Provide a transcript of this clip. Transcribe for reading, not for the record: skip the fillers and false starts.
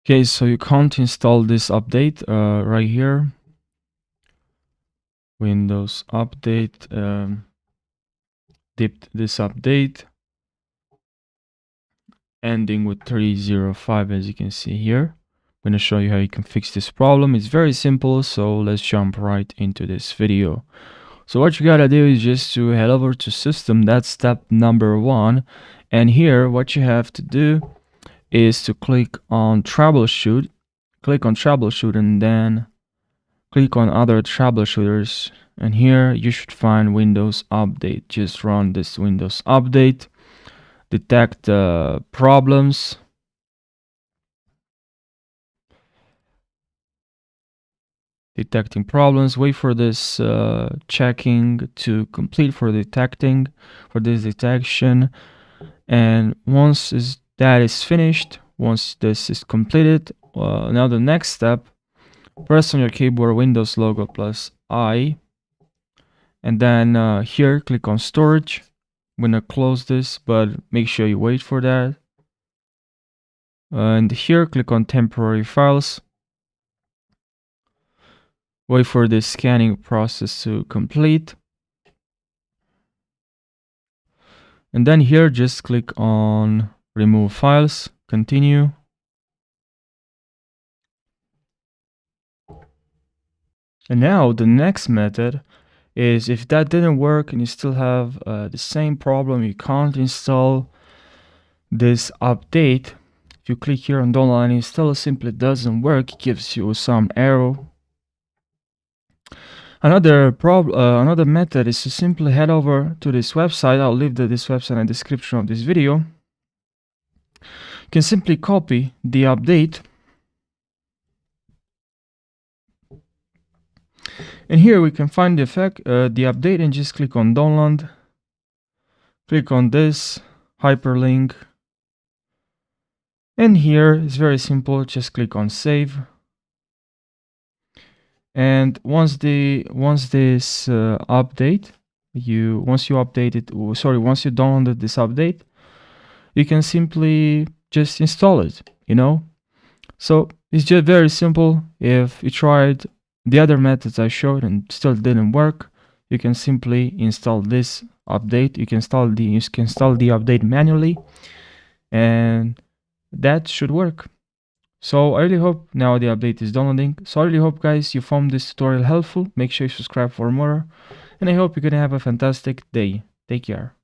Okay, so you can't install this update right here. Windows update, this update ending with 305, as you can see here. I'm going to show you how you can fix this problem. It's very simple, so let's jump right into this video. So what you gotta do is just to head over to system. That's step number 1. And here what you have to do is to click on troubleshoot. Click on troubleshoot and then click on other troubleshooters. And here you should find Windows Update. Just run this Windows Update. Detect problems. Detecting problems. Wait for this checking to complete for this detection. And once that is finished, once this is completed, now the next step, press on your keyboard Windows logo plus I, and then here click on storage. I'm gonna close this, but make sure you wait for that. And here click on temporary files. Wait for the scanning process to complete. And then here just click on remove files, continue. And now the next method is, if that didn't work and you still have the same problem, you can't install this update. If you click here on download and install, it simply doesn't work. It gives you some error. Another method is to simply head over to this website. I'll leave this website in the description of this video. You can simply copy the update. And here we can find the update, and just click on download. Click on this hyperlink. And here it's very simple. Just click on save. And once this update, once you downloaded this update, you can simply just install it, So it's just very simple. If you tried the other methods I showed and still didn't work, you can simply install this update. You can install the update manually, and that should work. So I really hope now the update is downloading. So I really hope, guys, you found this tutorial helpful. Make sure you subscribe for more, and I hope you're gonna have a fantastic day. Take care.